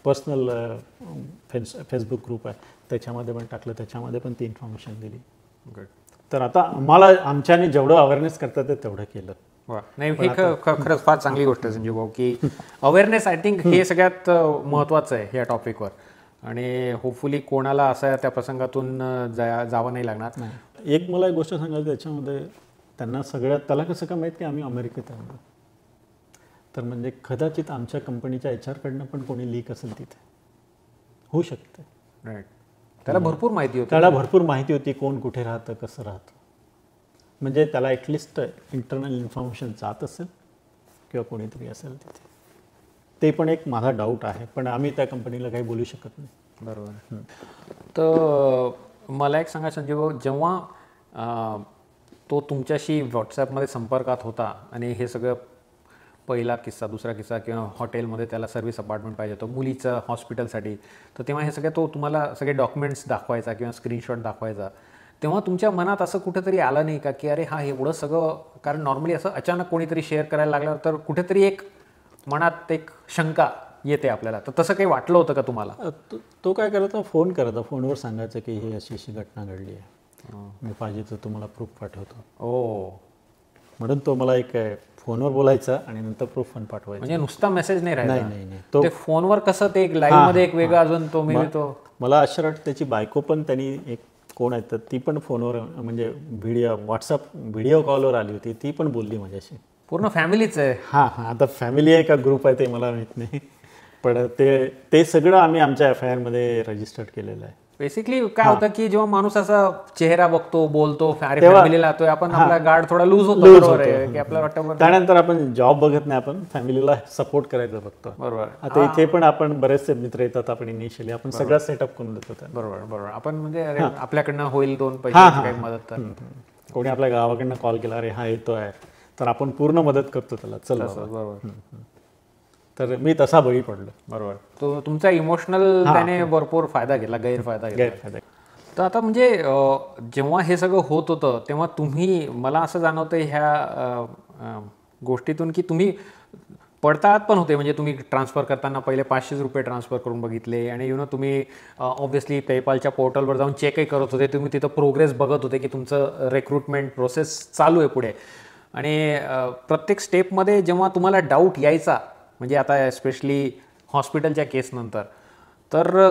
पर्सनल फेसबुक ग्रुप आहे, त्याच्यामध्ये पण टाकलं. त्याच्यामध्ये पण ती इन्फॉर्मेशन दिली. गुड. तर आता आम्हाला आमच्याने जेवढं अवेअरनेस करता येतं तेवढं केलं. वा. नाही, हे खरंच फार चांगली गोष्ट आहे संजीव भाऊ की अवेअरनेस आय थिंक हे सगळ्यात महत्त्वाचं आहे या टॉपिकवर. आणि होपफुली कोणाला असं त्या प्रसंगातून जावं नाही लागणार. एक मला एक गोष्ट सांगायची त्याच्यामध्ये, त्यांना त्याला कसं काय माहीत की आम्ही अमेरिकेत आलो, तर म्हणजे कदाचित आमच्या कंपनीच्या HR कडनं पण कोणी लीक असेल तिथे, होऊ शकते. राईट. त्याला भरपूर माहिती होती. त्याला भरपूर माहिती होती कोण कुठे राहतं, कसं राहतं. म्हणजे त्याला ॲटलिस्ट इंटरनल इन्फॉर्मेशन जात असेल किंवा कोणीतरी असेल तिथे. ते पण एक माझा डाऊट आहे, पण आम्ही त्या कंपनीला काही बोलू शकत नाही. बरोबर. तर मला एक सांगा संजीव भाऊ, जेव्हा तो तुमच्याशी व्हॉट्सॲपमध्ये संपर्कात होता आणि हे सगळं पहिला किस्सा, दुसरा किस्सा किंवा हॉटेलमध्ये त्याला सर्व्हिस अपार्टमेंट पाहिजे होतं मुलीचं हॉस्पिटलसाठी, तर तेव्हा हे सगळे तो तुम्हाला सगळे डॉक्युमेंट्स दाखवायचा किंवा स्क्रीनशॉट दाखवायचा, तेव्हा तुमच्या मनात असं कुठेतरी आलं नाही का की अरे हा एवढं सगळं, कारण नॉर्मली असं अचानक कोणीतरी शेअर करायला लागल्यावर तर कुठेतरी एक मनात एक शंका येते आपल्याला, तर तसं काही वाटलं होतं का तुम्हाला? तो काय करायचा, फोन करायचा, फोनवर सांगायचं की ही अशी अशी घटना घडली आहे, मी पाहिजे तर तुम्हाला प्रूफ पाठवतो. ओ, म्हणून तो मला एक फोनवर बोलायचा आणि नंतर प्रूफ पण पाठवायचा. म्हणजे नुसता मेसेज नाही राहिला. नाही, ते फोनवर कसं ते एक लाईव्ह मध्ये एक वेगळा अजून तो मी तो मला आश्चर्य वाटतं. त्याची बायको पण, त्यांनी एक कोण आहे तर ती पण फोनवर म्हणजे व्हिडिओ कॉलवर आली होती, ती पण बोलली माझ्याशी. पूर्ण फॅमिलीच आहे. हां हां, आता फॅमिली आहे का ग्रुप आहे ते मला माहीत नाही, पण ते सगळं आम्ही आमच्या FIR मध्ये रजिस्टर्ड केलेलं आहे. बेसिकली काय होतं की जेव्हा माणूस असा चेहरा बघतो, बोलतो, फॅमिलीला तो आपण आपला गार्ड थोडा लूज होतो, बरोबर आहे की आपल्याला वाटतं. त्यानंतर आपण जॉब बघत नाही, आपण फॅमिलीला सपोर्ट करायचं बघतो. बरोबर. आता इथे पण आपण बरेचसे मित्र येतात, आपण इनिशियली आपण सगळं सेटअप करून देतो. बरोबर बरोबर. आपण म्हणजे आपल्याकडनं होईल 2 पैसे काही मदत तर. कोणी आपल्या गावाकडनं कॉल केला, अरे हा येतो आहे, तर आपण पूर्ण मदत करतो त्याला, चल. बरोबर. तर मी तसा बळी पडलो. बरोबर. तो तुमचा इमोशनल त्याने भरपूर फायदा घेतला, गैरफायदा घेतला. तर आता म्हणजे जेव्हा हे सगळं होत होतं तेव्हा तुम्ही, मला असं जाणवतं ह्या गोष्टीतून की तुम्ही पडताळात पण होते. म्हणजे तुम्ही ट्रान्सफर करताना पहिले 500 रुपये ट्रान्सफर करून बघितले आणि तुम्ही ऑब्व्हियसली पेपालच्या पोर्टलवर जाऊन चेकही करत होते. तुम्ही तिथं प्रोग्रेस बघत होते की तुमचं रिक्रुटमेंट प्रोसेस चालू आहे पुढे. आणि प्रत्येक स्टेपमध्ये जेव्हा तुम्हाला डाऊट यायचा, म्हणजे आता एस्पेशली हॉस्पिटलच्या केसनंतर, तर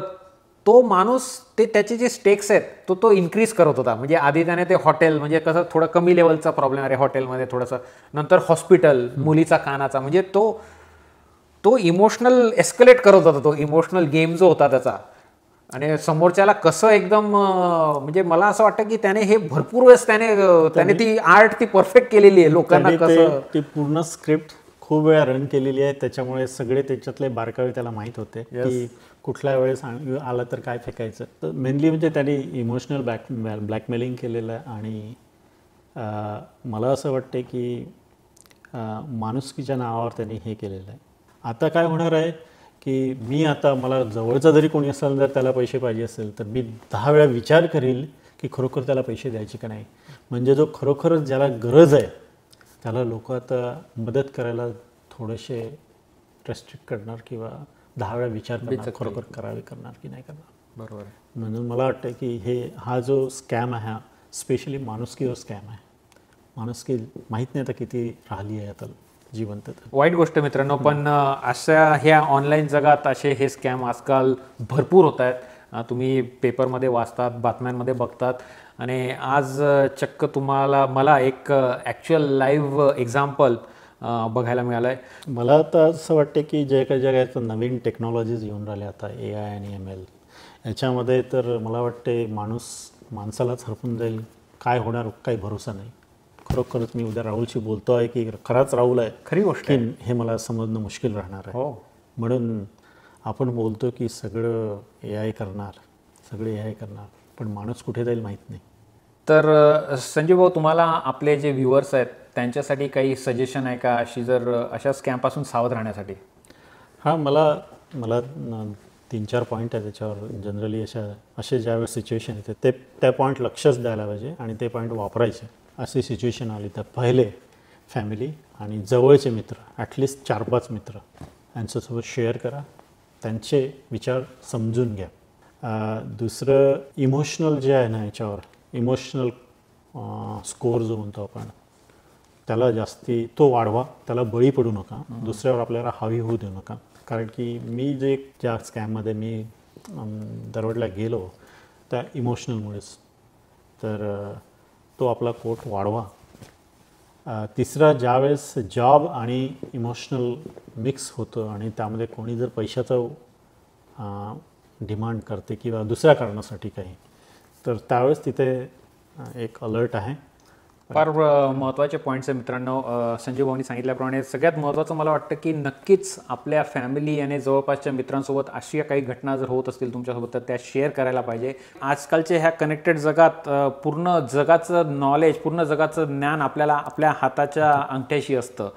तो माणूस त्याचे जे स्टेक्स आहेत तो इन्क्रीज करत होता. म्हणजे आधी त्याने ते हॉटेल, म्हणजे कसं थोडं कमी लेवलचा प्रॉब्लेम आहे हॉटेलमध्ये थोडंसं, नंतर हॉस्पिटल, मुलीचा कानाचा, म्हणजे तो इमोशनल एस्केलेट करत होता, तो इमोशनल गेम जो होता त्याचा. आणि समोरच्याला कसं एकदम, म्हणजे मला असं वाटतं की त्याने हे भरपूर वेळेस त्याने ती आर्ट ती परफेक्ट केलेली आहे. लोकांना कसं ती पूर्ण स्क्रिप्ट खूप वेळा रन केलेली आहे, त्याच्यामुळे सगळे त्याच्यातले बारकावे त्याला माहीत होते की कुठल्या वेळेस आलं तर काय फेकायचं. तर मेनली म्हणजे त्यांनी इमोशनल ब्लॅकमेलिंग केलेलं आहे. आणि मला असं वाटते की माणुसकीच्या नावावर त्यांनी हे केलेलं आहे. आता काय होणार आहे की मी आता, मला जवळचा जरी कोणी असेल, जर त्याला पैसे पाहिजे असेल तर मी 10 वेळा विचार करील की खरोखर त्याला पैसे द्यायचे का नाही. म्हणजे जो खरोखरच ज्याला गरज आहे त्याला लोक आता मदत करायला थोडेसे रेस्ट्रिक्ट करणार किंवा 10 वेळा विचार करणार, खरोखर करणार की नाही करणार. बरोबर. म्हणून मला वाटतं की हा जो स्कॅम आहे, हा स्पेशली माणुसकीवर स्कॅम आहे. माणुसकी माहीत नाही आता किती राहिली आहे आता जिवंत. वाईट गोष्ट मित्रांनो, पण अशा ह्या ऑनलाईन जगात असे हे स्कॅम आजकाल भरपूर होत आहेत. तुम्ही पेपरमध्ये वाचतात, बातम्यांमध्ये बघतात आणि आज चक्क मला एक ॲक्च्युअल लाईव्ह एक्झाम्पल बघायला मिळालं आहे. मला तर असं वाटते की जे काही जगाचं नवीन टेक्नॉलॉजीज येऊन राहिले आता AI आणि ML याच्यामध्ये, तर मला वाटते माणसालाच हरपून जाईल. काय होणार काही भरोसा नाही. खरोखरच मी उद्या राहुलशी बोलतो आहे की खराच राहुल आहे, खरी गोष्ट की हे मला समजणं मुश्किल राहणार आहे. म्हणून आपण बोलतो की सगळं AI करणार, पण माणूस कुठे जाईल माहीत नाही. तर संजीव भाऊ, तुम्हाला आपले जे व्ह्युअर्स आहेत त्यांच्यासाठी काही सजेशन आहे का अशा स्कॅमपासून सावध राहण्यासाठी? हां, मला 3-4 पॉईंट आहे त्याच्यावर. जनरली असे ज्यावेळेस सिच्युएशन येते त्या पॉईंट लक्षच द्यायला पाहिजे आणि ते पॉईंट वापरायचे. अशी सिच्युएशन आली तर पहिले फॅमिली आणि जवळचे मित्र, ॲटलिस्ट 4-5 मित्र यांच्यासोबत शेअर करा, त्यांचे विचार समजून घ्या. दुसरं इमोशनल जे आहे ना, याच्यावर इमोशनल स्कोअर जो म्हणतो आपण, त्याला तो वाढवा, त्याला बळी पडू नका, दुसऱ्यावर आपल्याला हावी होऊ देऊ नका. कारण की मी ज्या स्कॅममध्ये मी दरवडला गेलो त्या इमोशनलमुळेच, तर तो आपला कोट वाढवा. तिसरा, ज्यावेळेस जॉब आणि इमोशनल मिक्स होतं आणि त्यामध्ये कोणी जर पैशाचं डिमांड करते किंवा दुसऱ्या कारणासाठी काही, तर त्यावेळेस तिथे एक अलर्ट आहे. फार महत्त्वाचे पॉईंट्स आहे मित्रांनो. संजीव भाऊनी सांगितल्याप्रमाणे सगळ्यात महत्त्वाचं मला वाटतं की नक्कीच आपल्या फॅमिली आणि जवळपासच्या मित्रांसोबत अशा काही घटना जर होत असतील तुमच्यासोबत, तर त्या शेअर करायला पाहिजे. आजकालच्या ह्या कनेक्टेड जगात पूर्ण जगाचं नॉलेज, पूर्ण जगाचं ज्ञान आपल्या हाताच्या अंगठ्याशी असतं.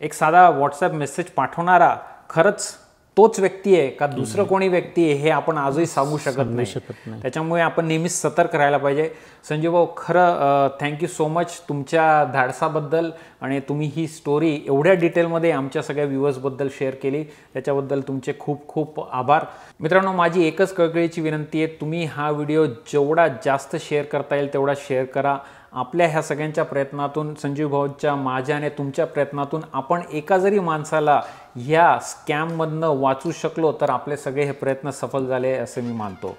एक साधा व्हॉट्सॲप मेसेज पाठवणारा खरंच तोच व्यक्ती आहे का दुसरं कोणी व्यक्ती आहे हे आपण आजही सांगू शकत नाही. त्याच्यामुळे आपण नेहमीच सतर्क राहायला पाहिजे. संजीव भाऊ, खरं थँक्यू सो मच तुमच्या धाडसाबद्दल, आणि तुम्ही ही स्टोरी एवढ्या डिटेलमध्ये आमच्या सगळ्या व्ह्युअर्सबद्दल शेअर केली त्याच्याबद्दल तुमचे खूप खूप आभार. मित्रांनो, माझी एकच कळकळीची विनंती आहे, तुम्ही हा व्हिडिओ जेवढा जास्त शेअर करता येईल तेवढा शेअर करा. आपल्या ह्या सगळ्यांच्या प्रयत्नातून, संजीव भाऊच्या, माझ्या आणि तुमच्या प्रयत्नातून आपण एका जरी माणसाला ह्या स्कॅममधनं वाचू शकलो तर आपले सगळे हे प्रयत्न सफल झाले असे मी मानतो.